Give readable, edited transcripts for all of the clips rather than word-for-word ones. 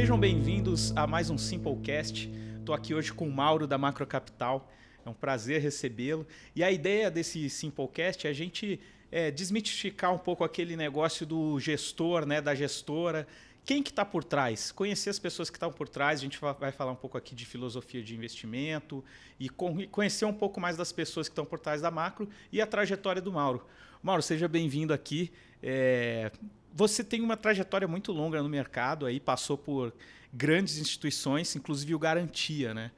Sejam bem-vindos a mais um Simplecast. Estou aqui hoje com o Mauro da Macro Capital. É um prazer recebê-lo. E a ideia desse Simplecast é a gente desmistificar um pouco aquele negócio do gestor, né, da gestora. Quem que está por trás? Conhecer as pessoas que estão por trás. A gente vai falar um pouco aqui de filosofia de investimento e conhecer um pouco mais das pessoas que estão por trás da Macro e a trajetória do Mauro. Mauro, seja bem-vindo aqui. Você tem uma trajetória muito longa no mercado, aí passou por grandes instituições, inclusive o Garantia, né?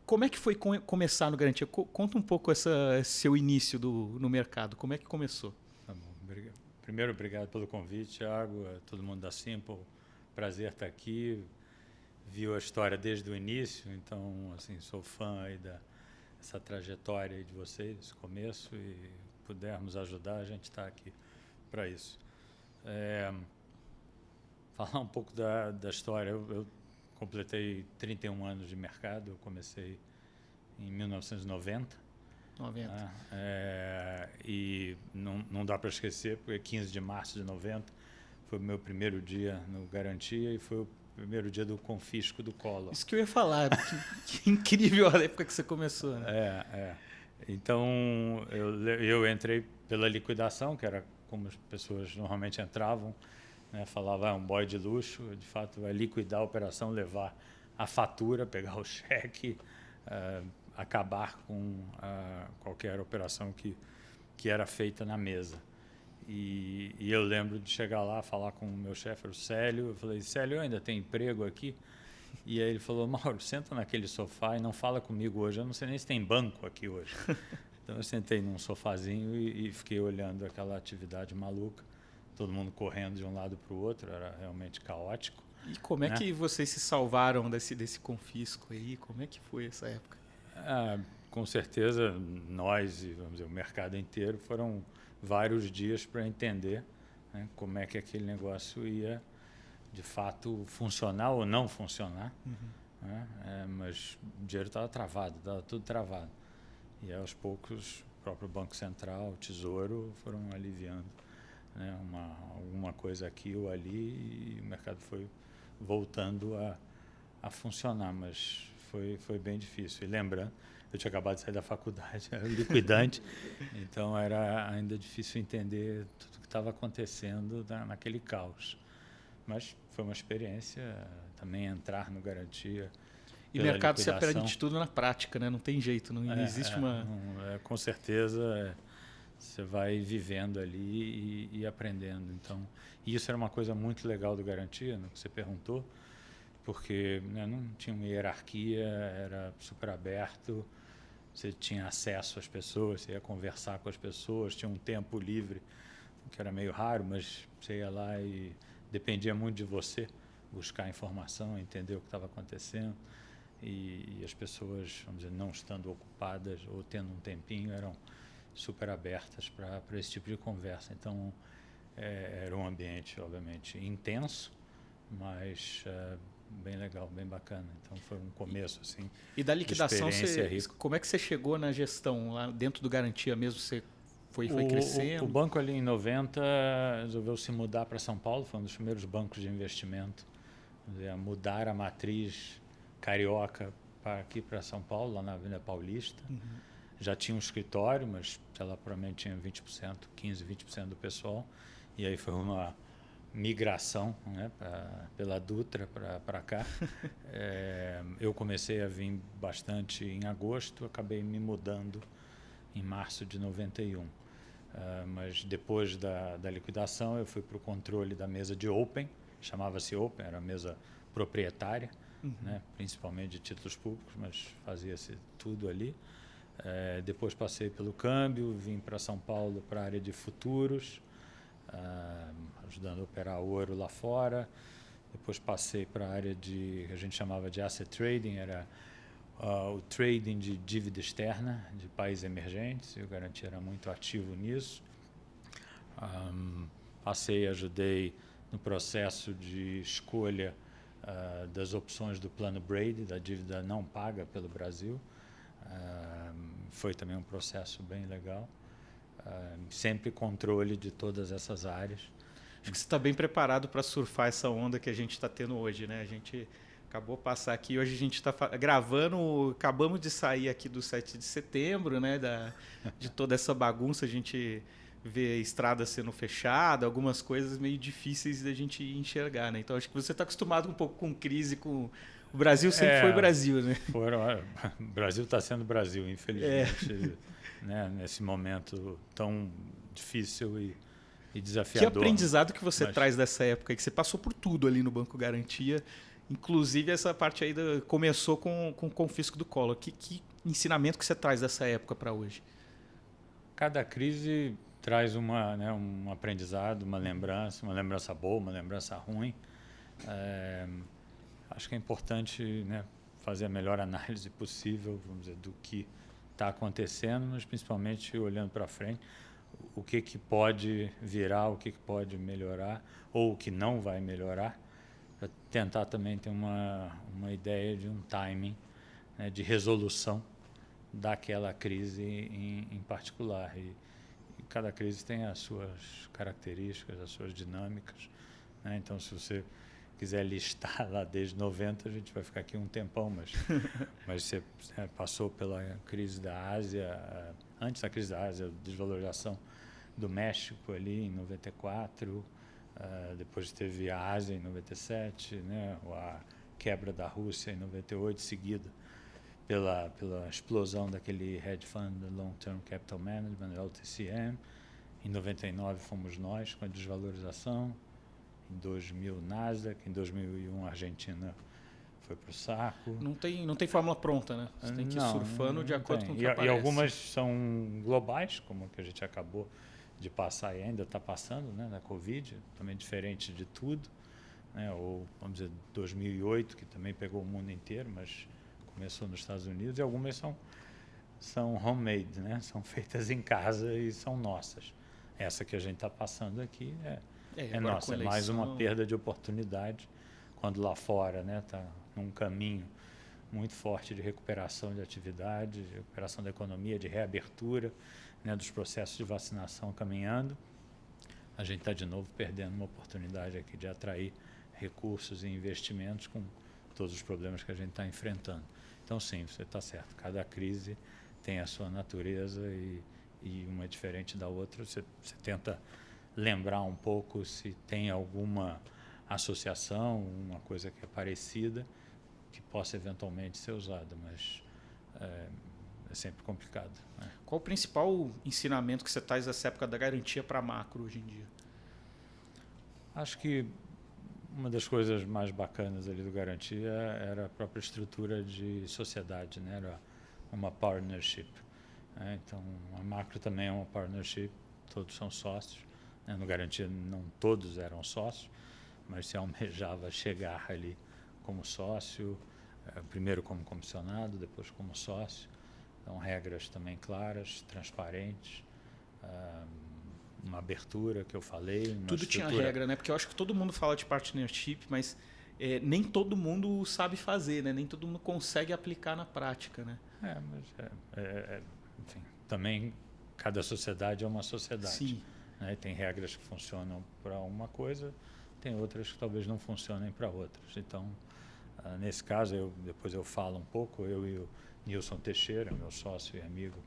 Como é que foi começar no Garantia? Conta um pouco esse seu início no mercado. Como é que começou? Tá bom, primeiro, obrigado pelo convite, Thiago, todo mundo da Simple. Prazer estar aqui. Viu a história desde o início, então, assim, sou fã aí dessa trajetória aí de vocês, desse começo, e pudermos ajudar, a gente está aqui para isso. Falar um pouco da história. Eu completei 31 anos de mercado. Eu comecei em 1990. E não dá para esquecer, porque 15 de março de 90 foi o meu primeiro dia no Garantia e foi o primeiro dia do confisco do Collor. Isso que eu ia falar. que incrível a época que você começou. Né? Então, eu entrei pela liquidação, que era como as pessoas normalmente entravam, né? Falava, é um boy de luxo, de fato vai liquidar a operação, levar a fatura, pegar o cheque, acabar com qualquer operação que era feita na mesa. E eu lembro de chegar lá, falar com o meu chefe, o Célio. Eu falei, Célio, eu ainda tenho emprego aqui? E aí ele falou, Mauro, senta naquele sofá e não fala comigo hoje. Eu não sei nem se tem banco aqui hoje. Então eu sentei num sofazinho e fiquei olhando aquela atividade maluca. Todo mundo correndo de um lado para o outro, era realmente caótico. E como é que vocês se salvaram desse confisco aí? Como é que foi essa época? Com certeza, nós e vamos dizer, o mercado inteiro foram vários dias para entender, né, como é que aquele negócio ia, de fato, funcionar ou não funcionar. Uhum. Né? Mas o dinheiro estava travado, estava tudo travado. E aos poucos, o próprio Banco Central, o Tesouro, foram aliviando, né, alguma coisa aqui ou ali, e o mercado foi voltando a funcionar, mas foi bem difícil. E lembrando, eu tinha acabado de sair da faculdade, era liquidante, então era ainda difícil entender tudo o que estava acontecendo naquele caos. Mas foi uma experiência também entrar no Garantia. E mercado se aprende de tudo na prática, né? Não tem jeito, não existe uma... com certeza, você vai vivendo ali e aprendendo. Então, isso era uma coisa muito legal do Garantia, no que você perguntou, porque, né, não tinha uma hierarquia, era super aberto, você tinha acesso às pessoas, você ia conversar com as pessoas, tinha um tempo livre, que era meio raro, mas você ia lá e dependia muito de você buscar informação, entender o que estava acontecendo. E as pessoas, vamos dizer, não estando ocupadas ou tendo um tempinho, eram super abertas para esse tipo de conversa. Então, era um ambiente, obviamente, intenso, mas bem legal, bem bacana. Então, foi um começo, assim, e da liquidação, como é que você chegou na gestão? Lá dentro do Garantia mesmo, você foi crescendo? O banco ali em 90 resolveu se mudar para São Paulo, foi um dos primeiros bancos de investimento, vamos dizer, a mudar a matriz carioca aqui para São Paulo, lá na Avenida Paulista. Uhum. Já tinha um escritório, mas ela provavelmente tinha 20%, 15%, 20% do pessoal. E aí foi uma migração, né, pela Dutra para cá. Eu comecei a vir bastante em agosto, acabei me mudando em março de 91. Mas depois da liquidação, eu fui para o controle da mesa de Open, chamava-se Open, era a mesa proprietária, uhum, né, principalmente de títulos públicos, mas fazia-se tudo ali. Depois passei pelo câmbio, vim para São Paulo para a área de futuros, ajudando a operar ouro lá fora. Depois passei para a área que a gente chamava de asset trading, era o trading de dívida externa de países emergentes, e o Garantia era muito ativo nisso. Ajudei no processo de escolha das opções do plano Brady, da dívida não paga pelo Brasil. Foi também um processo bem legal. Sempre controle de todas essas áreas. Acho que você está bem preparado para surfar essa onda que a gente está tendo hoje, né? A gente acabou de passar aqui, hoje a gente está gravando, acabamos de sair aqui do 7 de setembro, né? De toda essa bagunça, a gente vê estrada sendo fechada, algumas coisas meio difíceis da gente enxergar, né? Então acho que você está acostumado um pouco com crise, com o Brasil sempre foi Brasil, né? O Brasil está sendo Brasil, infelizmente, né? Nesse momento tão difícil e desafiador. Que aprendizado que você traz dessa época, que você passou por tudo ali no Banco Garantia, inclusive essa parte aí começou com o confisco do Collor. Que ensinamento que você traz dessa época para hoje? Cada crise traz um aprendizado, uma lembrança boa, uma lembrança ruim. Acho que é importante, né, fazer a melhor análise possível, vamos dizer, do que está acontecendo, mas principalmente olhando para frente, o que pode virar, o que pode melhorar ou o que não vai melhorar, para tentar também ter uma ideia de um timing, né, de resolução daquela crise em particular. E cada crise tem as suas características, as suas dinâmicas, né? Então, se você quiser listar lá desde 90, a gente vai ficar aqui um tempão, mas você passou pela crise da Ásia, antes da crise da Ásia, a desvalorização do México ali em 94, depois teve a Ásia em 97, né, a quebra da Rússia em 98, seguida pela explosão daquele hedge fund, Long Term Capital Management, LTCM. Em 99 fomos nós com a desvalorização. Em 2000, Nasdaq. Em 2001, a Argentina foi para o saco. Não tem fórmula pronta, né? Você tem que ir surfando de acordo com o que aparece. E algumas são globais, como a que a gente acabou de passar e ainda está passando, né, na Covid, também diferente de tudo, né? Ou, vamos dizer, 2008, que também pegou o mundo inteiro, mas começou nos Estados Unidos. E algumas são homemade, né? São feitas em casa e são nossas. Essa que a gente está passando aqui é nossa, é mais uma perda de oportunidade, quando lá fora, né, está num caminho muito forte de recuperação de atividade, de recuperação da economia, de reabertura, né, dos processos de vacinação caminhando. A gente está de novo perdendo uma oportunidade aqui de atrair recursos e investimentos com todos os problemas que a gente está enfrentando. Então, sim, você está certo. Cada crise tem a sua natureza e uma é diferente da outra. Você tenta lembrar um pouco se tem alguma associação, uma coisa que é parecida, que possa eventualmente ser usada, mas é sempre complicado, né? Qual o principal ensinamento que você traz dessa época da garantia para macro hoje em dia? Acho que uma das coisas mais bacanas ali do Garantia era a própria estrutura de sociedade, né? Era uma partnership, né? Então, a macro também é uma partnership, todos são sócios, né? No Garantia não todos eram sócios, mas se almejava chegar ali como sócio, primeiro como comissionado, depois como sócio. Então, regras também claras, transparentes, uma abertura que eu falei. Tudo tinha regra, né? Porque eu acho que todo mundo fala de partnership, mas nem todo mundo sabe fazer, né? Nem todo mundo consegue aplicar na prática, né? Enfim, também cada sociedade é uma sociedade. Sim. Né? Tem regras que funcionam para uma coisa, tem outras que talvez não funcionem para outras. Então, nesse caso, depois eu falo um pouco, eu e o Nilson Teixeira, meu sócio e amigo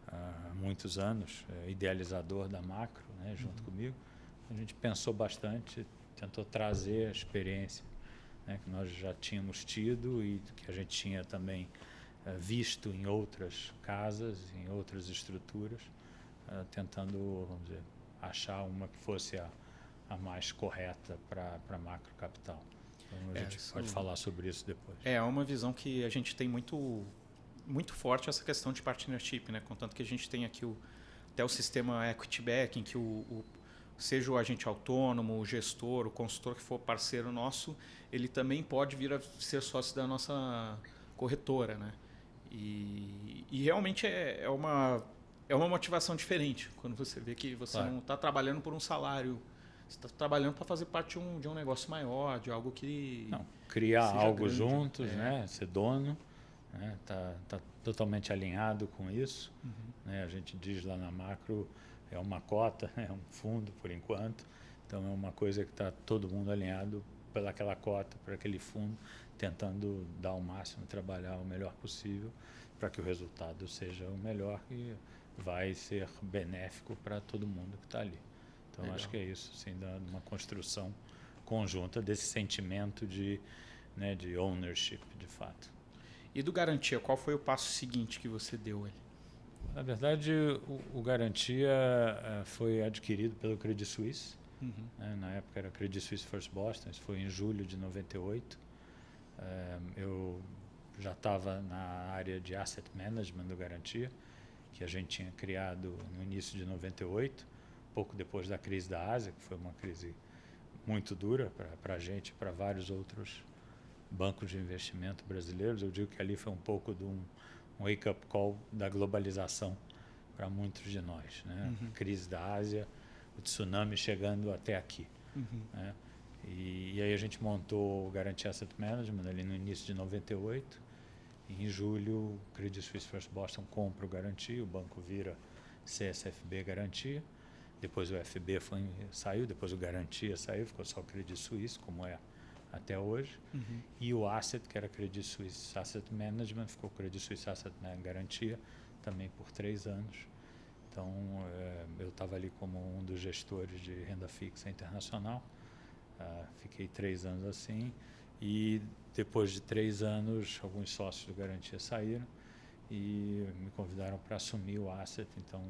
há muitos anos, idealizador da Macro, né, junto comigo, a gente pensou bastante, tentou trazer a experiência, né, que nós já tínhamos tido e que a gente tinha também visto em outras casas, em outras estruturas, tentando, vamos dizer, achar uma que fosse a mais correta para a Macro Capital. Então, a gente pode falar sobre isso depois. É uma visão que a gente tem muito forte, essa questão de partnership, né? Contanto que a gente tem aqui até o sistema equity backing, que seja o agente autônomo, o gestor, o consultor que for parceiro nosso, ele também pode vir a ser sócio da nossa corretora, né? E realmente é uma motivação diferente quando você vê que você não está trabalhando por um salário. Você está trabalhando para fazer parte de um negócio maior, de algo que... criar algo grande, juntos, né? Ser dono, né? Tá totalmente alinhado com isso. Né? A gente diz lá na Macro, é uma cota, é um fundo por enquanto. Então é uma coisa que está todo mundo alinhado pelaquela cota, para aquele fundo, tentando dar o máximo, trabalhar o melhor possível para que o resultado seja o melhor e vai ser benéfico para todo mundo que está ali. Então Legal. acho que é isso, assim, uma construção conjunta desse sentimento de ownership, de fato. E do Garantia, qual foi o passo seguinte que você deu ali? Na verdade, o Garantia foi adquirido pelo Credit Suisse. Né? Na época era Credit Suisse First Boston, isso foi em julho de 98. Eu já estava na área de Asset Management do Garantia, que a gente tinha criado no início de 98, pouco depois da crise da Ásia, que foi uma crise muito dura para a gente e para vários outros bancos de investimento brasileiros. Eu digo que ali foi um pouco de um wake-up call da globalização para muitos de nós. Né? Crise da Ásia, o tsunami chegando até aqui. Né? E aí a gente montou o Garantia Asset Management ali no início de 98. E em julho, o Credit Suisse First Boston compra o Garantia, o banco vira CSFB Garantia. Depois o FB saiu, depois o Garantia saiu, ficou só o Credit Suisse, como é até hoje. E o Asset, que era Credit Suisse Asset Management, ficou Credit Suisse Asset Garantia também por 3 anos. Então, eu estava ali como um dos gestores de renda fixa internacional. Fiquei 3 anos assim. E depois de 3 anos, alguns sócios do Garantia saíram e me convidaram para assumir o Asset. Então,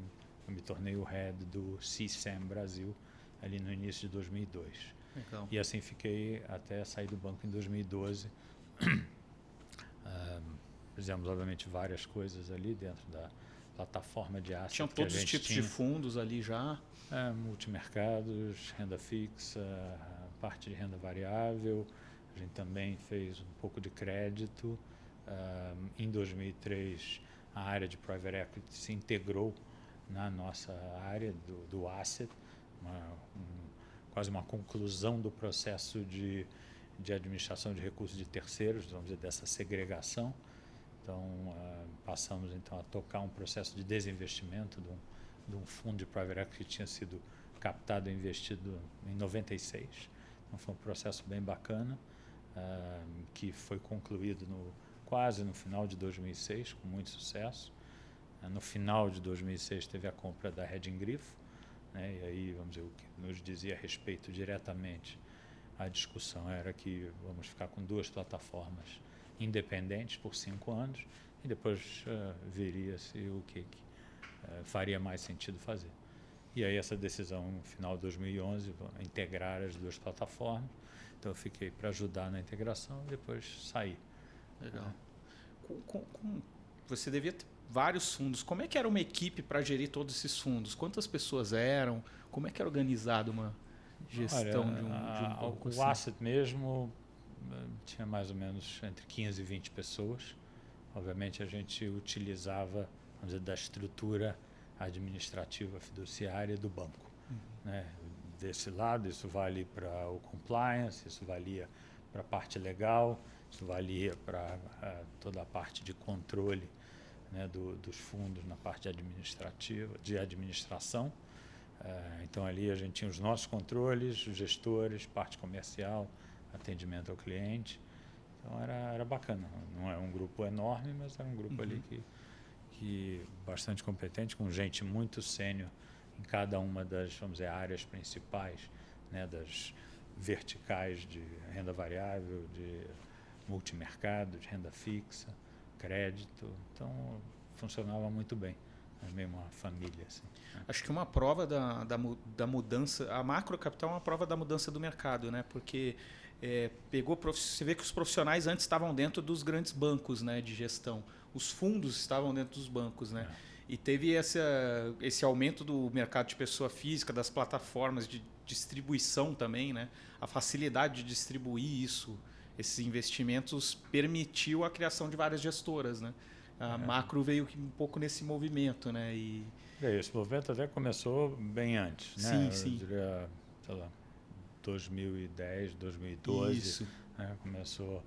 eu me tornei o head do CSAM Brasil ali no início de 2002. Legal. E assim fiquei até sair do banco em 2012. Fizemos, obviamente, várias coisas ali dentro da plataforma de asset. Tinham todos os tipos de fundos ali já? Multimercados, renda fixa, parte de renda variável. A gente também fez um pouco de crédito. Em 2003, a área de private equity se integrou na nossa área do asset, quase uma conclusão do processo de administração de recursos de terceiros, vamos dizer, dessa segregação. Então, passamos então a tocar um processo de desinvestimento de um fundo de private equity que tinha sido captado e investido em 96. Então, foi um processo bem bacana, que foi concluído quase no final de 2006, com muito sucesso. No final de 2006 teve a compra da Reding Grifo, né? E aí, vamos dizer, o que nos dizia a respeito diretamente a discussão era que vamos ficar com 2 plataformas independentes por 5 anos e depois veria-se o que faria mais sentido fazer. E aí essa decisão, no final de 2011, integrar as 2 plataformas. Então eu fiquei para ajudar na integração e depois saí. Legal. Você devia ter vários fundos. Como é que era uma equipe para gerir todos esses fundos? Quantas pessoas eram? Como é que era organizada uma gestão de um banco assim? O asset mesmo tinha mais ou menos entre 15 e 20 pessoas. Obviamente a gente utilizava, vamos dizer, da estrutura administrativa fiduciária do banco. Né? Desse lado, isso vale para o compliance, isso valia para a parte legal, isso valia para toda a parte de controle, né, dos fundos na parte administrativa, de administração. Então ali a gente tinha os nossos controles, os gestores, parte comercial, atendimento ao cliente. Então era bacana. Não é um grupo enorme, mas era um grupo ali que bastante competente, com gente muito sênior em cada uma das, vamos dizer, áreas principais, né, das verticais de renda variável, de multimercado, de renda fixa, crédito. Então funcionava muito bem. É meio uma família, assim. Acho que uma prova da mudança, a Macro Capital é uma prova da mudança do mercado, né? Porque você vê que os profissionais antes estavam dentro dos grandes bancos, né, de gestão. Os fundos estavam dentro dos bancos, né? E teve esse aumento do mercado de pessoa física, das plataformas de distribuição também, né? A facilidade de distribuir esses investimentos permitiu a criação de várias gestoras, né? A Macro veio um pouco nesse movimento, né? Esse movimento até começou bem antes, né? Sim. Eu diria, sei lá, 2010, 2012. Isso. Né? Começou,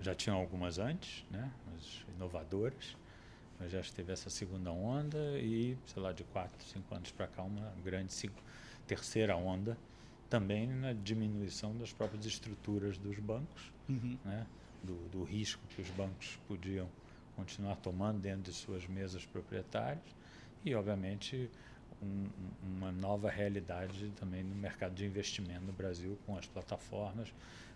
já tinham algumas antes, né? Mas inovadoras, mas já teve essa segunda onda e, sei lá, de 4, 5 anos para cá, uma grande terceira onda também na diminuição das próprias estruturas dos bancos, né? Do risco que os bancos podiam continuar tomando dentro de suas mesas proprietárias e, obviamente, uma nova realidade também no mercado de investimento no Brasil, com as plataformas,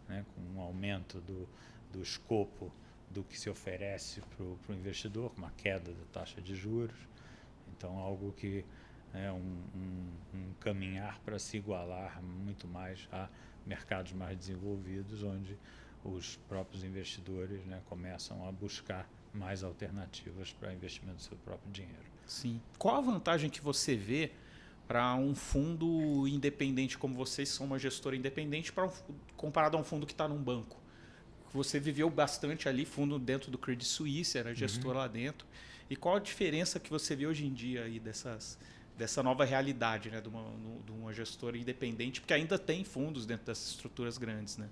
né? Com um aumento do escopo do que se oferece para o investidor, com uma queda da taxa de juros. Então, algo que é um caminhar para se igualar muito mais a mercados mais desenvolvidos, onde os próprios investidores, né, começam a buscar mais alternativas para investimento do seu próprio dinheiro. Sim. Qual a vantagem que você vê para um fundo independente como vocês, são uma gestora independente, comparado a um fundo que está num banco? Você viveu bastante ali, fundo dentro do Credit Suisse, era gestor lá dentro. E qual a diferença que você vê hoje em dia aí dessa nova realidade, né, de uma gestora independente, porque ainda tem fundos dentro dessas estruturas grandes, né?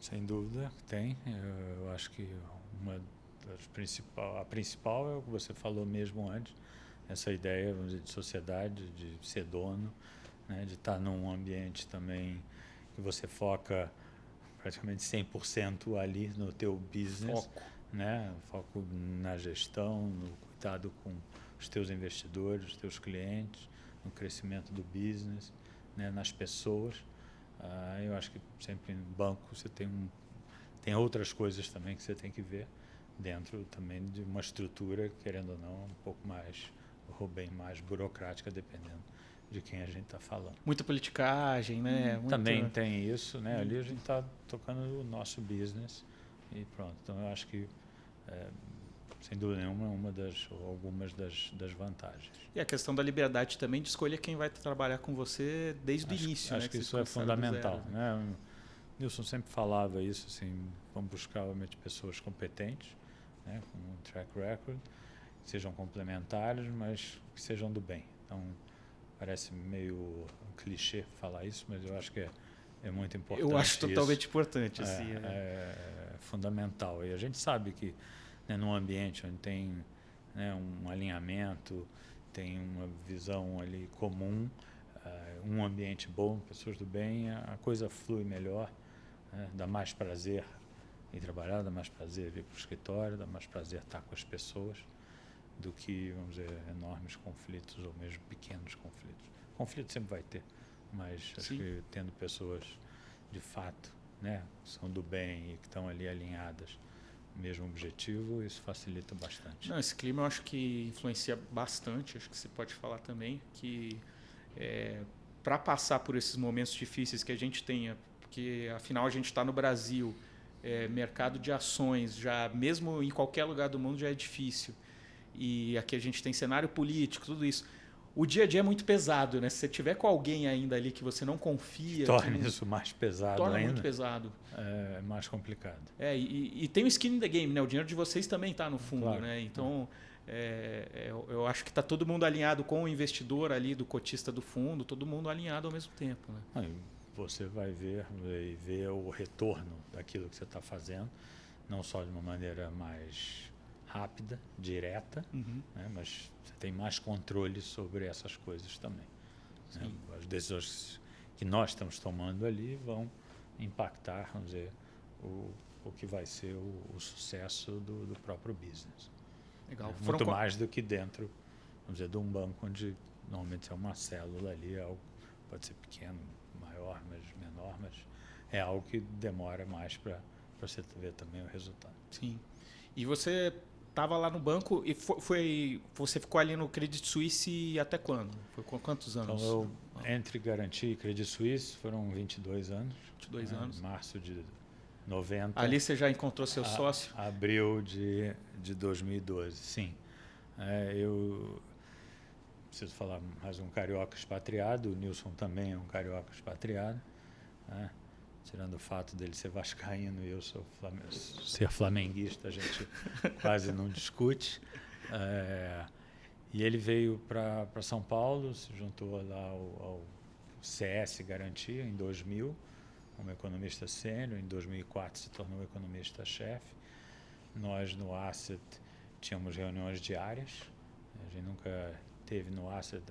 Sem dúvida, tem. Eu acho que a principal é o que você falou mesmo antes, essa ideia, vamos dizer, de sociedade, de ser dono, né, de estar num ambiente também que você foca praticamente 100% ali no teu business, né? Foco na gestão, no cuidado com os teus investidores, os teus clientes, no crescimento do business, né? Nas pessoas. Eu acho que sempre em banco você tem outras coisas também que você tem que ver dentro também de uma estrutura, querendo ou não, um pouco mais, ou bem mais burocrática, dependendo de quem a gente está falando. Muita politicagem, né? Também tem isso, né? Ali a gente está tocando o nosso business e pronto. Então eu acho que, sem dúvida nenhuma, algumas das vantagens. E a questão da liberdade também de escolher quem vai trabalhar com você desde o início. Acho que isso é fundamental, né? O Nilson sempre falava isso, assim, vamos buscar realmente pessoas competentes, né? Com um track record, que sejam complementares, mas que sejam do bem. Então, parece meio um clichê falar isso, mas eu acho que é muito importante. Eu acho totalmente importante. Assim, é fundamental. E a gente sabe que, né, num ambiente onde tem, né, um alinhamento, tem uma visão ali comum, um ambiente bom, pessoas do bem, a coisa flui melhor, né, dá mais prazer em trabalhar, dá mais prazer ir para o escritório, dá mais prazer estar com as pessoas, do que, vamos dizer, enormes conflitos ou mesmo pequenos conflitos. Conflito sempre vai ter, mas acho que tendo pessoas de fato, né, que são do bem e que estão ali alinhadas no mesmo objetivo, isso facilita bastante. Não, esse clima eu acho que influencia bastante, acho que você pode falar também, que para passar por esses momentos difíceis que a gente tenha, porque afinal a gente está no Brasil, mercado de ações, já mesmo em qualquer lugar do mundo já é difícil. E aqui a gente tem cenário político, tudo isso. O dia a dia é muito pesado, né? Se você tiver com alguém ainda ali que você não confia... Torna isso mais pesado torna ainda. Muito pesado. É mais complicado. E tem o skin in the game, né? O dinheiro de vocês também está no fundo, claro, né? Então, eu acho que está todo mundo alinhado com o investidor ali, do cotista do fundo, todo mundo alinhado ao mesmo tempo, né? Você vai ver o retorno daquilo que você está fazendo, não só de uma maneira mais rápida, direta, né, mas você tem mais controle sobre essas coisas também. Né? As decisões que nós estamos tomando ali vão impactar, vamos dizer, o que vai ser o sucesso do próprio business. Legal. Muito mais do que dentro, vamos dizer, de um banco onde normalmente é uma célula ali, algo pode ser pequeno, maior, mas menor, mas é algo que demora mais para você ver também o resultado. Sim. E você estava lá no banco e você ficou ali no Credit Suisse até quando? Foi com quantos anos? Então, entre Garantia e Credit Suisse foram 22 anos. 22 anos. Em março de 90. Ali você já encontrou seu sócio? Abril de 2012, sim. Eu preciso falar mais um carioca expatriado, o Nilson também é um carioca expatriado, né? Tirando o fato dele ser vascaíno e eu ser flamenguista, a gente quase não discute. E ele veio para São Paulo, se juntou lá ao CS Garantia em 2000, como economista sênior. Em 2004 se tornou economista-chefe. Nós no Asset tínhamos reuniões diárias, a gente nunca teve no Asset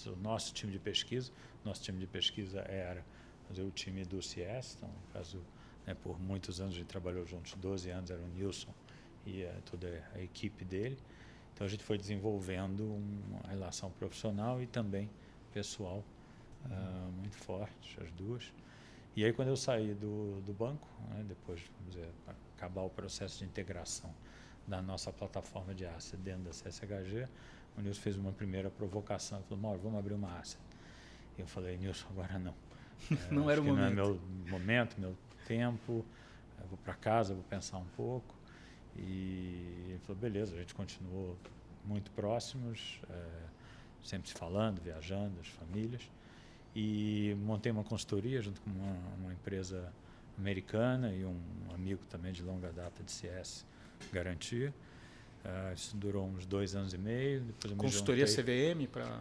o nosso time de pesquisa. Nosso time de pesquisa era o time do CS, então, no caso, né, por muitos anos a gente trabalhou juntos, 12 anos, era o Nilson e toda a equipe dele. Então a gente foi desenvolvendo uma relação profissional e também pessoal muito forte, as duas. E aí quando eu saí do banco, né, depois, vamos dizer, acabar o processo de integração da nossa plataforma de asset dentro da CSHG, o Nilson fez uma primeira provocação, ele falou, Mauro, vamos abrir uma asset. Eu falei, Nilson, agora não. Não era o momento. Não é meu momento, meu tempo, eu vou para casa, vou pensar um pouco. E ele falou, beleza, a gente continuou muito próximos, sempre se falando, viajando, as famílias. E montei uma consultoria junto com uma empresa americana e um amigo também de longa data de CS, Garantia. Isso durou uns 2 anos e meio. Depois eu me Consultoria juntei. CVM para...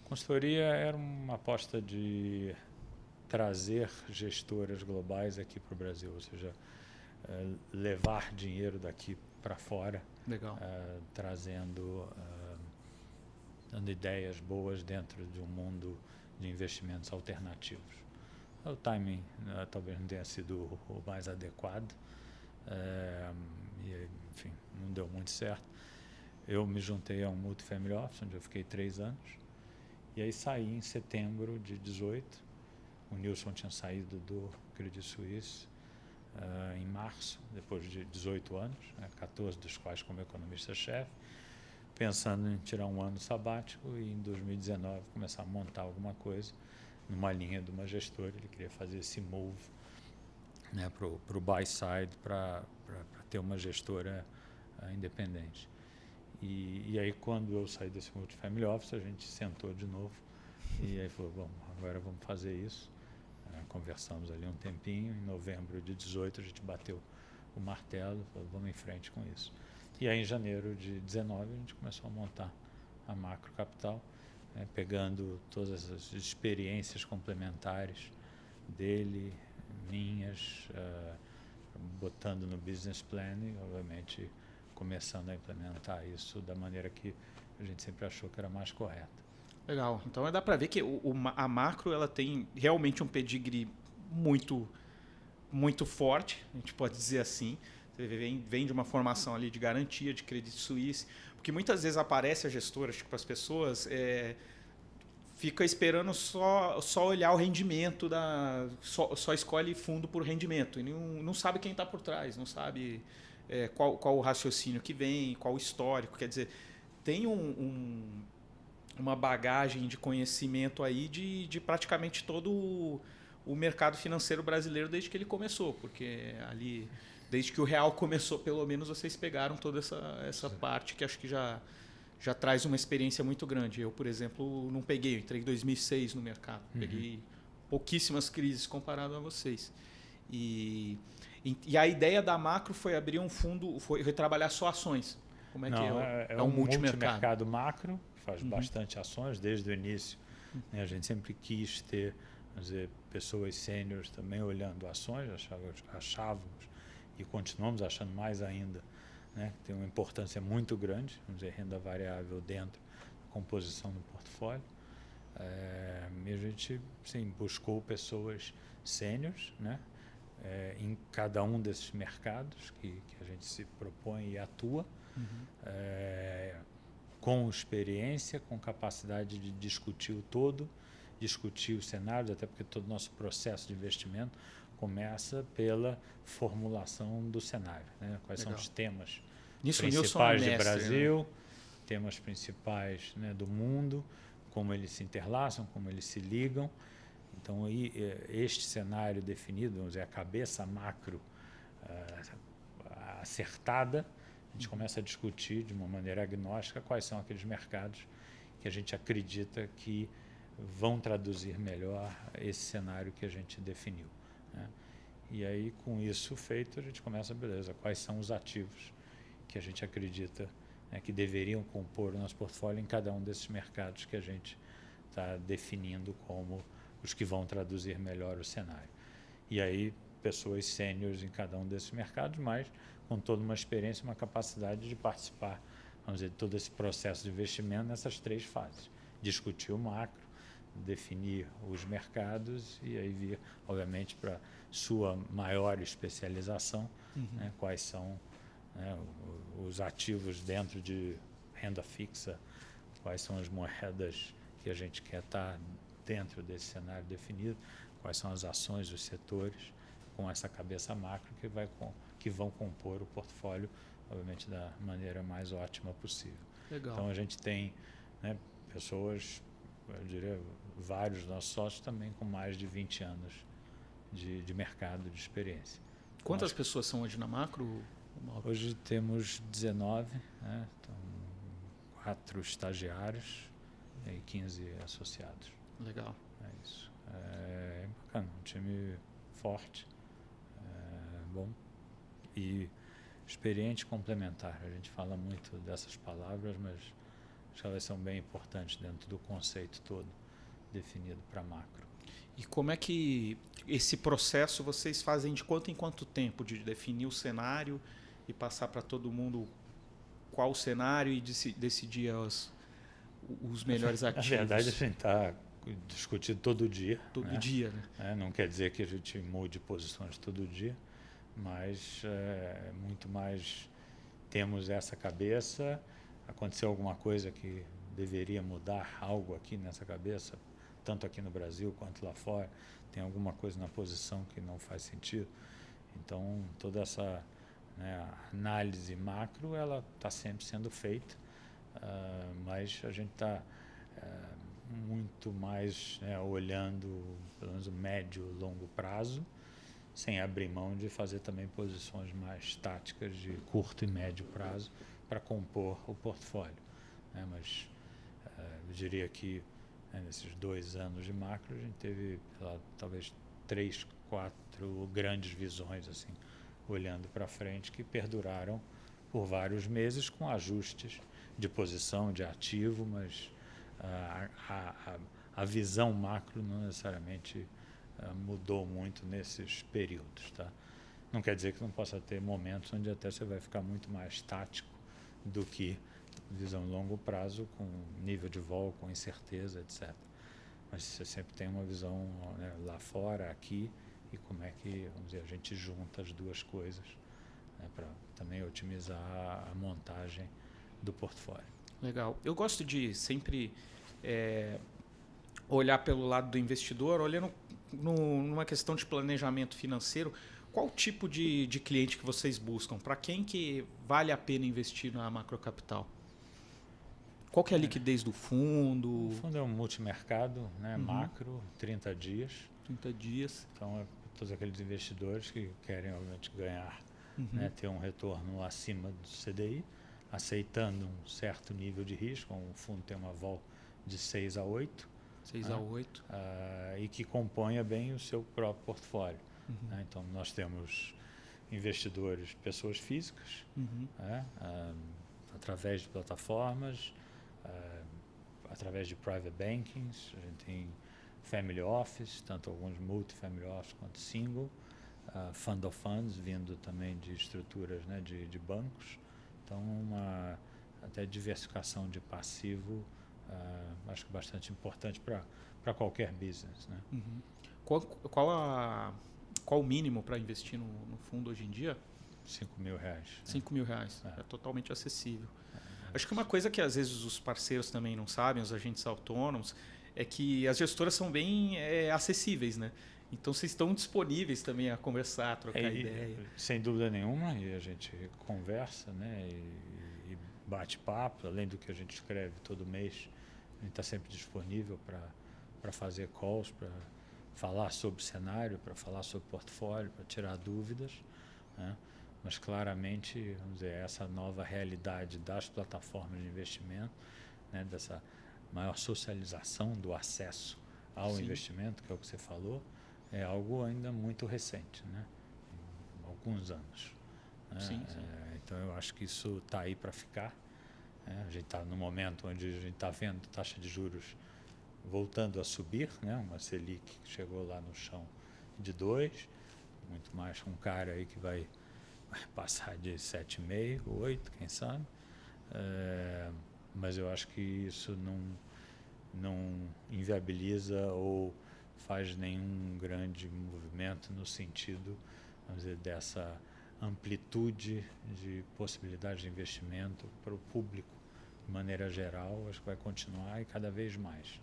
Consultoria era uma aposta de trazer gestoras globais aqui para o Brasil, ou seja, levar dinheiro daqui para fora, dando ideias boas dentro de um mundo de investimentos alternativos. O timing talvez não tenha sido o mais adequado, e enfim, não deu muito certo. Eu me juntei a um multifamily office, onde eu fiquei 3 anos, e aí saí em setembro de 18. O Nilson tinha saído do Credit Suisse em março, depois de 18 anos, 14 dos quais como economista-chefe, pensando em tirar um ano sabático e em 2019 começar a montar alguma coisa numa linha de uma gestora. Ele queria fazer esse move, né, para o buy side, para ter uma gestora independente. E aí quando eu saí desse multifamily office, a gente sentou de novo e aí falou, bom, agora vamos fazer isso. Conversamos ali um tempinho, em novembro de 18 a gente bateu o martelo, falou, vamos em frente com isso. E aí em janeiro de 19 a gente começou a montar a Macro Capital, pegando todas as experiências complementares dele, minhas, botando no business plan e obviamente começando a implementar isso da maneira que a gente sempre achou que era mais correta. Legal. Então dá para ver que a Macro ela tem realmente um pedigree muito, muito forte, a gente pode dizer assim. Você vem de uma formação ali de garantia, de Credit Suisse, porque muitas vezes aparece a gestora, tipo, as pessoas fica esperando só olhar o rendimento, só escolhe fundo por rendimento, e não sabe quem está por trás, não sabe qual o raciocínio que vem, qual o histórico. Quer dizer, tem uma bagagem de conhecimento aí de praticamente todo o mercado financeiro brasileiro desde que ele começou, porque ali, desde que o real começou, pelo menos vocês pegaram toda essa parte que acho que já traz uma experiência muito grande. Eu, por exemplo, não peguei, eu entrei em 2006 no mercado, peguei pouquíssimas crises comparado a vocês. E a ideia da Macro foi abrir um fundo, foi trabalhar só ações. Como é que é um multimercado macro, faz bastante ações desde o início. Né, a gente sempre quis ter, vamos dizer, pessoas sêniores também olhando ações, achávamos e continuamos achando mais ainda, né, que tem uma importância muito grande, vamos dizer, renda variável dentro da composição do portfólio. E a gente, sim, buscou pessoas sêniores, né, em cada um desses mercados que a gente se propõe e atua, com experiência, com capacidade de discutir o todo, discutir os cenários, até porque todo o nosso processo de investimento começa pela formulação do cenário, né? Quais são os temas principais do Brasil, né? Temas principais, né, do mundo, como eles se interlaçam, como eles se ligam. Então, aí, este cenário definido, vamos dizer, a cabeça macro acertada, a gente começa a discutir de uma maneira agnóstica quais são aqueles mercados que a gente acredita que vão traduzir melhor esse cenário que a gente definiu, né? E aí, com isso feito, a gente começa, beleza, quais são os ativos que a gente acredita, né, que deveriam compor o nosso portfólio em cada um desses mercados que a gente está definindo como os que vão traduzir melhor o cenário. E aí, pessoas sêniores em cada um desses mercados, mas com toda uma experiência, uma capacidade de participar, vamos dizer, todo esse processo de investimento nessas 3 fases. Discutir o macro, definir os mercados e aí vir, obviamente, para sua maior especialização, né, quais são, né, os ativos dentro de renda fixa, quais são as moedas que a gente quer estar dentro desse cenário definido, quais são as ações, os setores, com essa cabeça macro que vão compor o portfólio, obviamente, da maneira mais ótima possível. Legal. Então, a gente tem, né, pessoas, eu diria, vários nossos sócios também com mais de 20 anos de mercado, de experiência. Quantas pessoas são hoje na Macro? Hoje temos 19, né, então, 4 estagiários e 15 associados. Legal. É isso. É bacana, um time forte, bom e experiente e complementar. A gente fala muito dessas palavras, mas acho que elas são bem importantes dentro do conceito todo definido para macro. E como é que esse processo vocês fazem de quanto em quanto tempo de definir o cenário e passar para todo mundo qual o cenário e decidir os melhores ativos? Na verdade, a gente está discutindo todo dia. Todo né? dia, né? Não quer dizer que a gente mude posições todo dia, mas muito mais temos essa cabeça. Aconteceu alguma coisa que deveria mudar algo aqui nessa cabeça, tanto aqui no Brasil quanto lá fora, tem alguma coisa na posição que não faz sentido. Então, toda essa, né, análise macro, ela está sempre sendo feita, mas a gente está muito mais, né, olhando pelo menos o médio e longo prazo, sem abrir mão de fazer também posições mais táticas de curto e médio prazo para compor o portfólio. Né? Mas eu diria que, né, nesses 2 anos de macro, a gente teve talvez 3, 4 grandes visões assim, olhando para frente, que perduraram por vários meses com ajustes de posição, de ativo, mas a visão macro não necessariamente mudou muito nesses períodos. Tá? Não quer dizer que não possa ter momentos onde até você vai ficar muito mais tático do que visão longo prazo, com nível de vol, com incerteza, etc. Mas você sempre tem uma visão, né, lá fora, aqui, e como é que, vamos dizer, a gente junta as duas coisas, né, para também otimizar a montagem do portfólio. Legal. Eu gosto de sempre olhar pelo lado do investidor, olhando numa questão de planejamento financeiro. Qual tipo de cliente que vocês buscam? Para quem que vale a pena investir na Macrocapital? Qual que é a liquidez do fundo? O fundo é um multimercado, né, macro, 30 dias. 30 dias. Então, todos aqueles investidores que querem, obviamente, ganhar, né, ter um retorno acima do CDI, aceitando um certo nível de risco. Um fundo tem uma vol de 6 a 8. 6 a 8. E que componha bem o seu próprio portfólio. Né? Então, nós temos investidores, pessoas físicas, né, através de plataformas, através de private bankings. A gente tem family office, tanto alguns multi-family office quanto single, fund of funds, vindo também de estruturas, né, de bancos. Então, uma até diversificação de passivo, acho que bastante importante para qualquer business. Né? Qual o mínimo para investir no fundo hoje em dia? R$5.000. 5 mil reais. É totalmente acessível. Acho que uma coisa que às vezes os parceiros também não sabem, os agentes autônomos, é que as gestoras são bem acessíveis, né? Então vocês estão disponíveis também a conversar, a trocar ideia. Sem dúvida nenhuma, e a gente conversa, né? E bate papo, além do que a gente escreve todo mês, a gente está sempre disponível para fazer calls, para falar sobre o cenário, para falar sobre o portfólio, para tirar dúvidas, né? Mas claramente, vamos dizer, essa nova realidade das plataformas de investimento, né, dessa maior socialização do acesso ao investimento, que é o que você falou, é algo ainda muito recente, né? Alguns anos. Né? Sim. Então, eu acho que isso está aí para ficar. Né? A gente está no momento onde a gente está vendo taxa de juros voltando a subir, né? Uma Selic que chegou lá no chão de 2, muito mais um cara aí que vai passar de 7,5, 8, quem sabe. mas eu acho que isso não inviabiliza ou faz nenhum grande movimento no sentido, vamos dizer, dessa amplitude de possibilidades de investimento para o público de maneira geral. Acho que vai continuar e cada vez mais.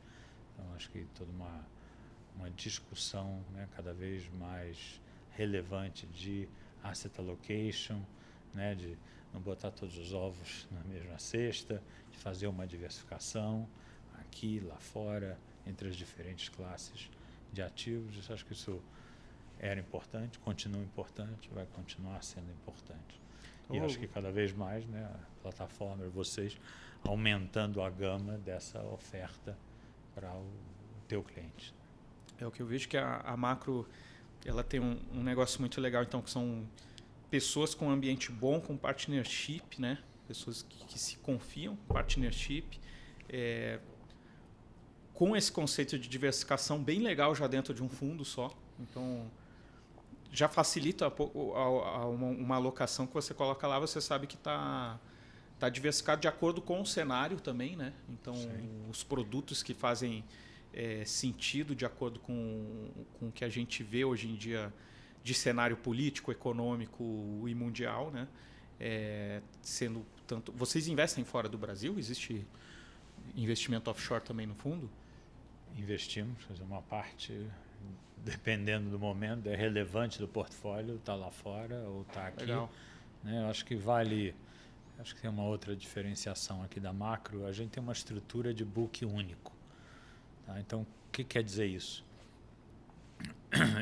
Então, acho que toda uma discussão, né, cada vez mais relevante de asset allocation, né, de não botar todos os ovos na mesma cesta, de fazer uma diversificação aqui, lá fora, entre as diferentes classes de ativos. Acho que isso era importante, continua importante, vai continuar sendo importante. E acho que cada vez mais, né, a plataforma, vocês, aumentando a gama dessa oferta para o teu cliente. É o que eu vejo que a Macro ela tem um negócio muito legal, então, que são pessoas com um ambiente bom, com partnership, né? Pessoas que se confiam, partnership, com esse conceito de diversificação bem legal já dentro de um fundo só. Então, já facilita uma alocação que você coloca lá, você sabe que está diversificado de acordo com o cenário também, né? Então, sim, os produtos que fazem sentido de acordo com o que a gente vê hoje em dia de cenário político, econômico e mundial, né? Sendo tanto, vocês investem fora do Brasil? Existe investimento offshore também no fundo? Investimos, fazer uma parte, dependendo do momento, é relevante do portfólio, está lá fora ou está aqui. Legal. Né? Eu acho que vale, acho que tem uma outra diferenciação aqui da Macro. A gente tem uma estrutura de book único. Tá? Então, o que quer dizer isso?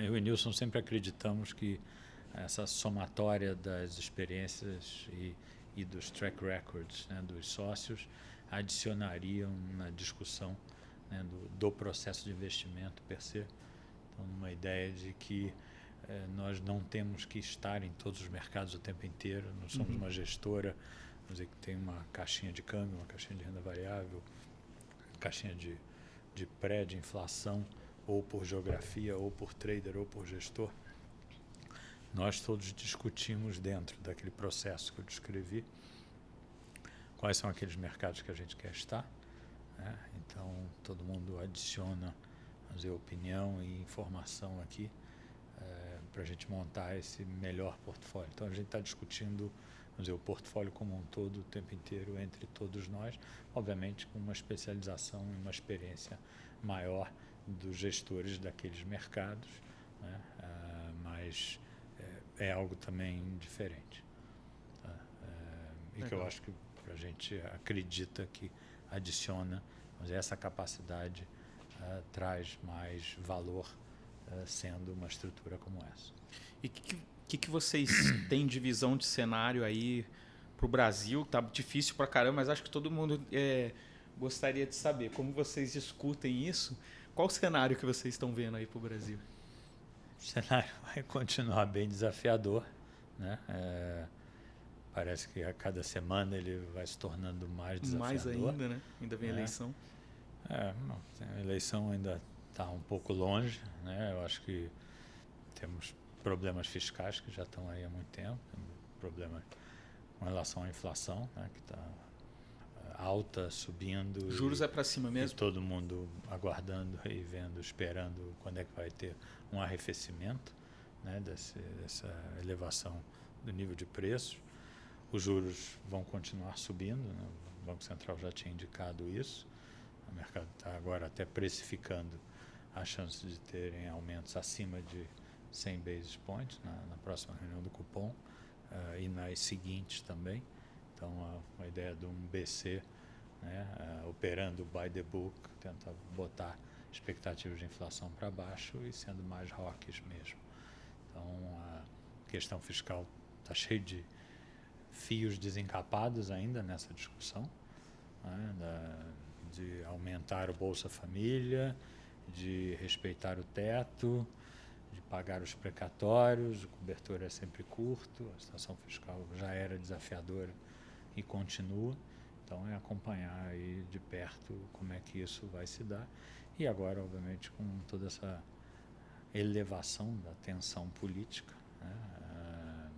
Eu e Nilson sempre acreditamos que essa somatória das experiências e dos track records, né, dos sócios adicionariam na discussão, né, do processo de investimento per se. Então, uma ideia de que nós não temos que estar em todos os mercados o tempo inteiro. Nós somos uma gestora, vamos dizer, que tem uma caixinha de câmbio, uma caixinha de renda variável, caixinha de pré, de inflação, ou por geografia, ou por trader, ou por gestor. Nós todos discutimos dentro daquele processo que eu descrevi quais são aqueles mercados que a gente quer estar, né? Então, todo mundo adiciona, vamos dizer, opinião e informação aqui para a gente montar esse melhor portfólio. Então, a gente está discutindo, vamos dizer, o portfólio como um todo, o tempo inteiro, entre todos nós, obviamente com uma especialização e uma experiência maior dos gestores daqueles mercados, né? Mas é algo também diferente. Tá? E que eu acho que a gente acredita que adiciona, mas essa capacidade traz mais valor sendo uma estrutura como essa. E o que vocês têm de visão de cenário aí para o Brasil? Tá difícil para caramba, mas acho que todo mundo gostaria de saber como vocês discutem isso. Qual o cenário que vocês estão vendo aí para o Brasil? O cenário vai continuar bem desafiador, né? Parece que a cada semana ele vai se tornando mais desafiador. Mais ainda, né? Ainda vem a eleição. A eleição ainda está um pouco longe, né? Eu acho que temos problemas fiscais que já estão aí há muito tempo, problema com relação à inflação, né? Que está alta, subindo. Juros é para cima mesmo? E todo mundo aguardando e vendo, esperando quando é que vai ter um arrefecimento, né, dessa elevação do nível de preços. Os juros vão continuar subindo, né? O Banco Central já tinha indicado isso. O mercado está agora até precificando a chance de terem aumentos acima de 100 basis points na próxima reunião do cupom e nas seguintes também. Então, a ideia de um BC, né, operando by the book, tenta botar expectativas de inflação para baixo e sendo mais hawkish mesmo. Então, a questão fiscal está cheia de fios desencapados ainda nessa discussão, né, de aumentar o Bolsa Família, de respeitar o teto, de pagar os precatórios, o cobertor é sempre curto, a situação fiscal já era desafiadora e continua. Então, é acompanhar aí de perto como é que isso vai se dar. E agora, obviamente, com toda essa elevação da tensão política, né,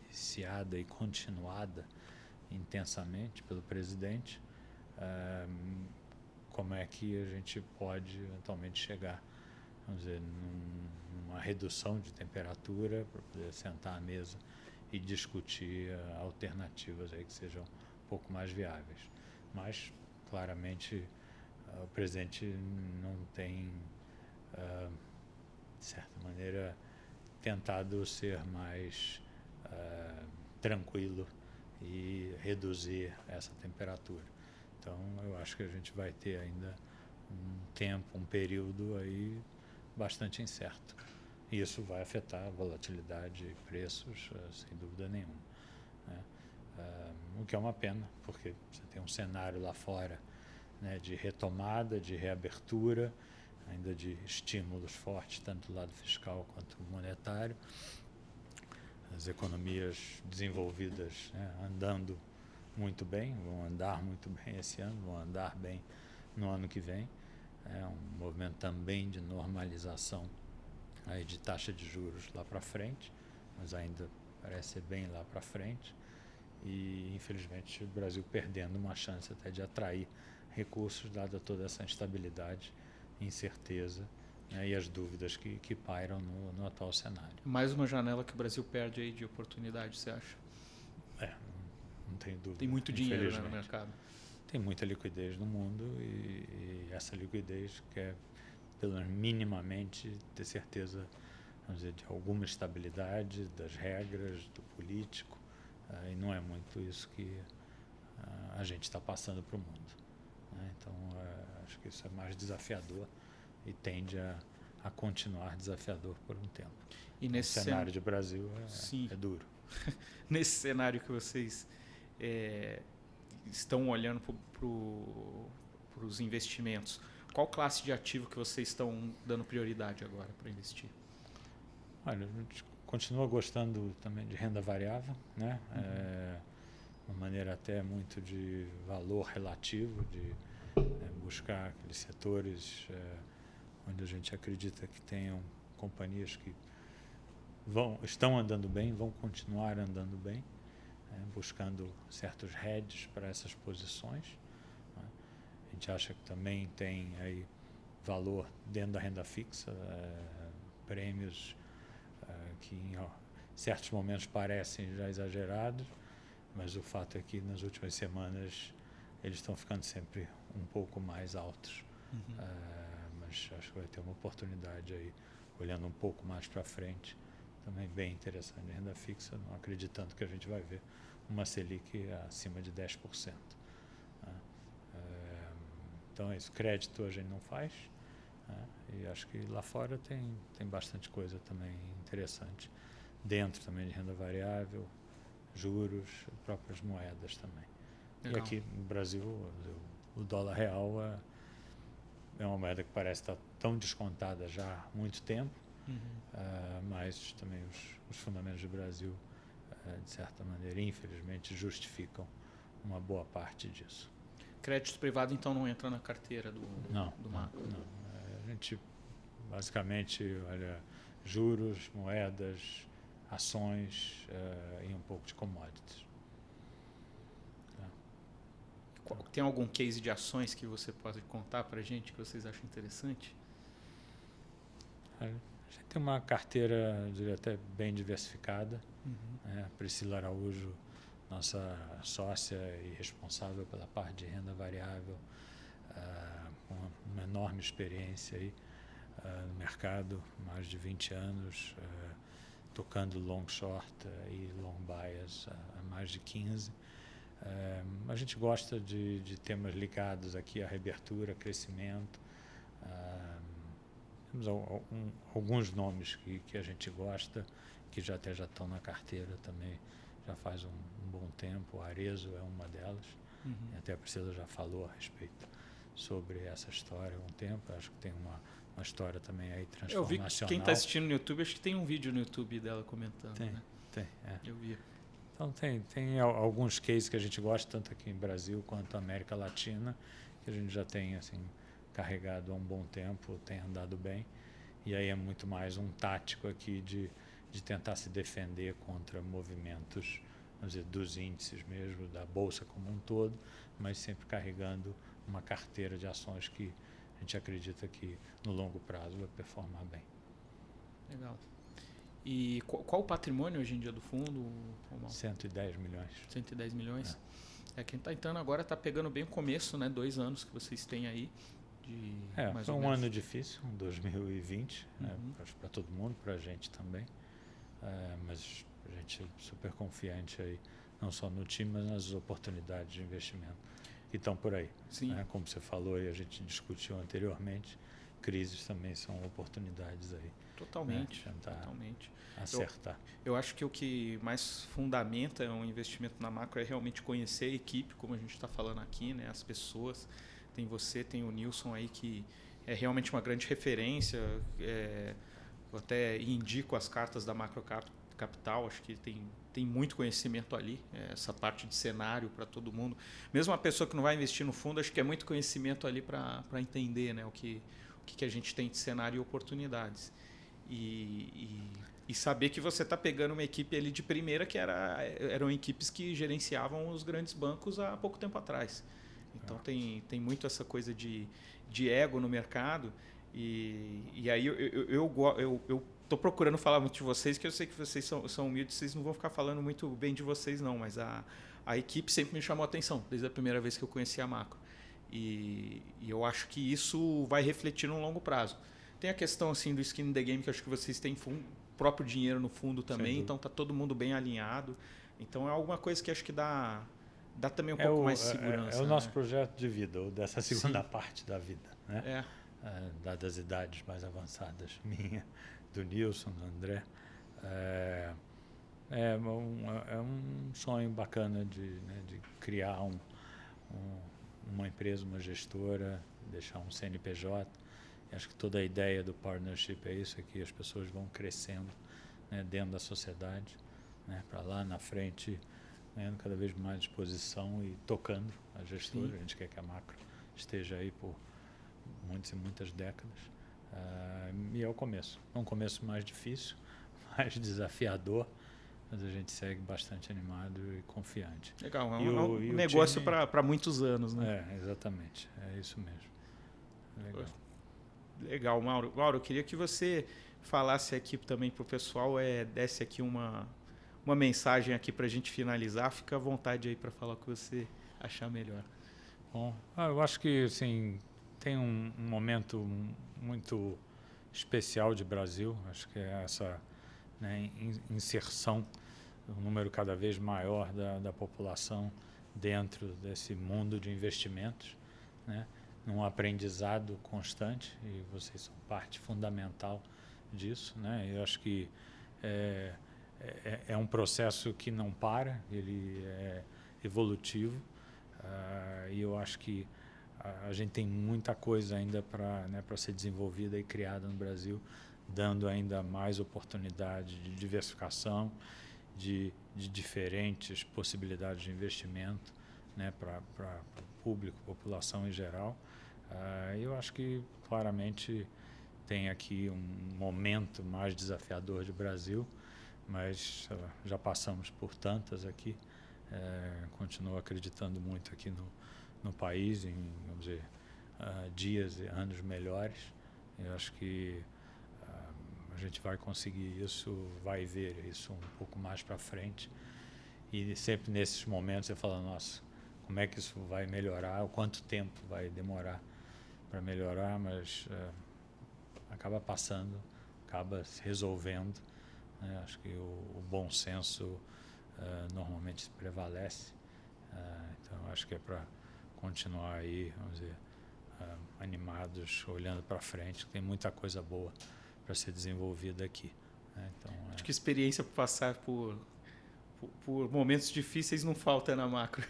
iniciada e continuada intensamente pelo presidente, como é que a gente pode eventualmente chegar, vamos dizer, numa redução de temperatura para poder sentar à mesa e discutir alternativas aí que sejam um pouco mais viáveis. Mas, claramente, o presidente não tem, de certa maneira, tentado ser mais tranquilo e reduzir essa temperatura. Então, eu acho que a gente vai ter ainda um tempo, um período aí bastante incerto. E isso vai afetar a volatilidade e preços, sem dúvida nenhuma, né? O que é uma pena, porque você tem um cenário lá fora, né, de retomada, de reabertura, ainda de estímulos fortes, tanto do lado fiscal quanto monetário. As economias desenvolvidas, né, andando muito bem, vão andar muito bem esse ano, vão andar bem no ano que vem. É um movimento também de normalização aí de taxa de juros lá para frente, mas ainda parece ser bem lá para frente. E, infelizmente, o Brasil perdendo uma chance até de atrair recursos, dada toda essa instabilidade, incerteza, né, e as dúvidas que pairam no atual cenário. Mais uma janela que o Brasil perde aí de oportunidade, você acha? Não tenho dúvida. Tem muito dinheiro, né, no mercado. Tem muita liquidez no mundo e essa liquidez quer, pelo menos minimamente, ter certeza, vamos dizer, de alguma estabilidade das regras, do político, e não é muito isso que a gente está passando para o mundo, né? Então, acho que isso é mais desafiador e tende a continuar desafiador por um tempo. E nesse o cenário de Brasil é duro. Nesse cenário que vocês estão olhando para os investimentos, qual classe de ativo que vocês estão dando prioridade agora para investir? Olha, a gente continua gostando também de renda variável, né? Uma maneira até muito de valor relativo, de buscar aqueles setores onde a gente acredita que tenham companhias que estão andando bem, vão continuar andando bem, buscando certos hedges para essas posições, né? A gente acha que também tem aí valor dentro da renda fixa, prêmios que em certos momentos parecem já exagerados, mas o fato é que nas últimas semanas eles estão ficando sempre um pouco mais altos. Mas acho que vai ter uma oportunidade aí, olhando um pouco mais para frente, também bem interessante em renda fixa, não acreditando que a gente vai ver uma Selic acima de 10%. Então é isso, crédito a gente não faz, e acho que lá fora tem bastante coisa também interessante, dentro também de renda variável, juros, próprias moedas também. Legal. E aqui no Brasil, o dólar real é uma moeda que parece estar tão descontada já há muito tempo, mas também os fundamentos do Brasil, de certa maneira, infelizmente, justificam uma boa parte disso. Crédito privado, então, não entra na carteira do macro? Não. A gente, basicamente, olha juros, moedas, ações e um pouco de commodities. Tem algum case de ações que você pode contar para a gente que vocês acham interessante? A gente tem uma carteira, eu diria, até bem diversificada. Priscila Araújo, nossa sócia e responsável pela parte de renda variável, com uma enorme experiência aí, no mercado, mais de 20 anos, tocando long short e long bias há mais de 15. A gente gosta de temas ligados aqui à reabertura, crescimento. Temos alguns nomes que a gente gosta, que já estão na carteira também, já faz um bom tempo. A Arezzo é uma delas. Até a Priscila já falou a respeito sobre essa história há um tempo. Acho que tem uma história também aí transformacional. Eu vi que quem está assistindo no YouTube, acho que tem um vídeo no YouTube dela comentando. Tem. Eu vi. Então tem alguns cases que a gente gosta, tanto aqui em Brasil quanto na América Latina, que a gente já tem assim, carregado há um bom tempo, tem andado bem. E aí é muito mais um tático aqui de tentar se defender contra movimentos vamos dizer, dos índices mesmo, da bolsa como um todo, mas sempre carregando uma carteira de ações que a gente acredita que no longo prazo vai performar bem. Legal. E qual o patrimônio hoje em dia do fundo, Romualdo? 110 milhões. 110 milhões? Quem está entrando agora está pegando bem o começo, né? 2 anos que vocês têm aí. Foi um ano difícil, 2020, né? Para todo mundo, para a gente também. Mas a gente é super confiante aí, não só no time, mas nas oportunidades de investimento que estão por aí. Sim. Né? Como você falou e a gente discutiu anteriormente, crises também são oportunidades aí. Totalmente. Né? Tentar totalmente. acertar. Eu acho que o que mais fundamenta um investimento na macro é realmente conhecer a equipe, como a gente está falando aqui, né? As pessoas. Tem você, tem o Nilson aí, que é realmente uma grande referência. Eu até indico as cartas da Macro Capital, acho que tem muito conhecimento ali, essa parte de cenário para todo mundo. Mesmo uma pessoa que não vai investir no fundo, acho que é muito conhecimento ali para entender, né, o que a gente tem de cenário e oportunidades. E saber que você está pegando uma equipe ali de primeira que eram equipes que gerenciavam os grandes bancos há pouco tempo atrás. Então tem muito essa coisa de ego no mercado. E aí eu estou procurando falar muito de vocês, que eu sei que vocês são humildes, vocês não vão ficar falando muito bem de vocês não, mas a equipe sempre me chamou a atenção, desde a primeira vez que eu conheci a Macro. E eu acho que isso vai refletir no longo prazo. Tem a questão assim do skin in the game, que eu acho que vocês têm próprio dinheiro no fundo também, então está todo mundo bem alinhado. Então é alguma coisa que acho que dá também um pouco mais de segurança. É o nosso projeto de vida, ou dessa segunda parte da vida, né? Das idades mais avançadas, minha, do Nilson, do André. É um sonho bacana de criar uma empresa, uma gestora, deixar um CNPJ. Acho que toda a ideia do partnership é isso, é que as pessoas vão crescendo, né, dentro da sociedade, né, para lá na frente, ganhando cada vez mais exposição e tocando a gestora. Sim. A gente quer que a Macro esteja aí por muitas e muitas décadas. E é o começo. É um começo mais difícil, mais desafiador, mas a gente segue bastante animado e confiante. Legal, é um negócio para muitos anos, né? Exatamente, é isso mesmo. Legal. Legal, Mauro. Mauro, eu queria que você falasse aqui também para o pessoal, desse aqui uma mensagem aqui para a gente finalizar. Fica à vontade aí para falar o que você achar melhor. Bom, eu acho que assim, tem um momento muito especial de Brasil. Acho que é essa, né, inserção, um número cada vez maior da população dentro desse mundo de investimentos, né? Num aprendizado constante, e vocês são parte fundamental disso, né? Eu acho que é um processo que não para, ele é evolutivo, e eu acho que a gente tem muita coisa ainda para ser desenvolvida e criada no Brasil, dando ainda mais oportunidade de diversificação, de diferentes possibilidades de investimento, né, para o público, população em geral. Eu acho que claramente tem aqui um momento mais desafiador de Brasil, mas já passamos por tantas aqui. Continuo acreditando muito aqui no país, em, vamos dizer, dias e anos melhores. Eu acho que a gente vai conseguir isso, vai ver isso um pouco mais para frente. E sempre nesses momentos eu falo, nossa, como é que isso vai melhorar, o quanto tempo vai demorar para melhorar, mas acaba passando, acaba se resolvendo, né? Acho que o bom senso normalmente prevalece, então acho que é para continuar aí, vamos dizer, animados, olhando para frente, tem muita coisa boa para ser desenvolvida aqui, né? Então, acho que experiência para passar por momentos difíceis não falta na Macro.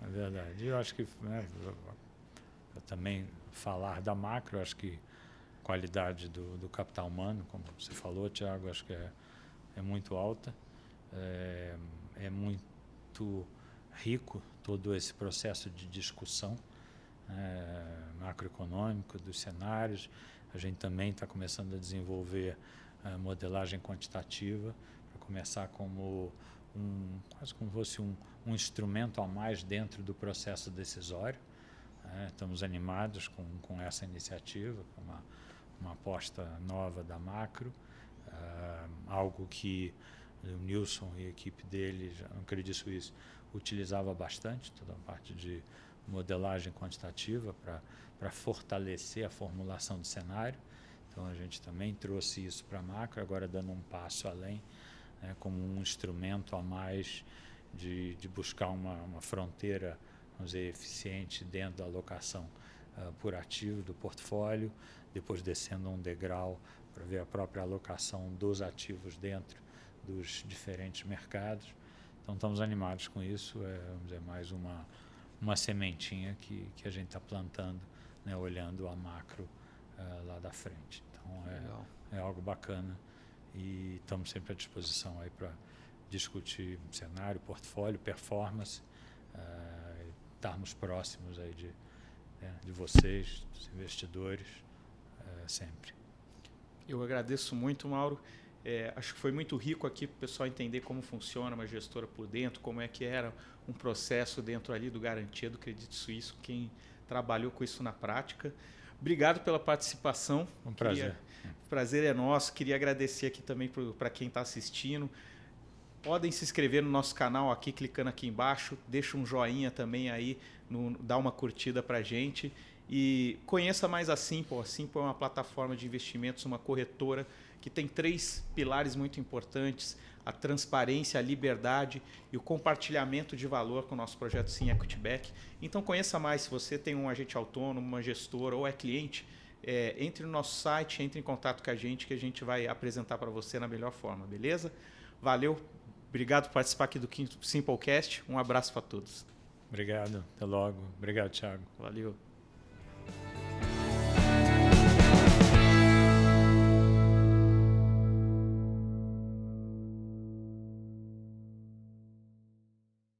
É verdade. Eu acho que, né, eu também falar da Macro, acho que a qualidade do capital humano, como você falou, Thiago, acho que é muito alta. É muito rico todo esse processo de discussão macroeconômico dos cenários. A gente também está começando a desenvolver modelagem quantitativa, para começar como quase como fosse um instrumento a mais dentro do processo decisório. Estamos animados com essa iniciativa, com uma aposta nova da Macro, algo que o Nilson e a equipe dele, no Credit Suisse, utilizava bastante, toda a parte de modelagem quantitativa para fortalecer a formulação do cenário. Então a gente também trouxe isso para a Macro, agora dando um passo além, como um instrumento a mais de buscar uma fronteira, vamos dizer, eficiente dentro da alocação por ativo do portfólio, depois descendo um degrau para ver a própria alocação dos ativos dentro dos diferentes mercados. Então estamos animados com isso, vamos dizer, mais uma sementinha que a gente está plantando, olhando a Macro lá da frente. Então é algo bacana e estamos sempre à disposição aí para discutir cenário, portfólio, performance, estarmos próximos aí de vocês, dos investidores, sempre. Eu agradeço muito, Mauro. Acho que foi muito rico aqui para o pessoal entender como funciona uma gestora por dentro, como é que era um processo dentro ali do Garantia do Credit Suisse, quem trabalhou com isso na prática. Obrigado pela participação. Um prazer. O prazer é nosso. Queria agradecer aqui também para quem está assistindo. Podem se inscrever no nosso canal aqui, clicando aqui embaixo. Deixa um joinha também aí, dá uma curtida para a gente. E conheça mais a Simple. A Simple é uma plataforma de investimentos, uma corretora que tem 3 pilares muito importantes: a transparência, a liberdade e o compartilhamento de valor com o nosso projeto Sim Equity Back. Então conheça mais. Se você tem um agente autônomo, uma gestora ou é cliente, entre no nosso site, entre em contato com a gente que a gente vai apresentar para você na melhor forma, beleza? Valeu, obrigado por participar aqui do Simplecast. Um abraço para todos. Obrigado, até logo. Obrigado, Thiago. Valeu.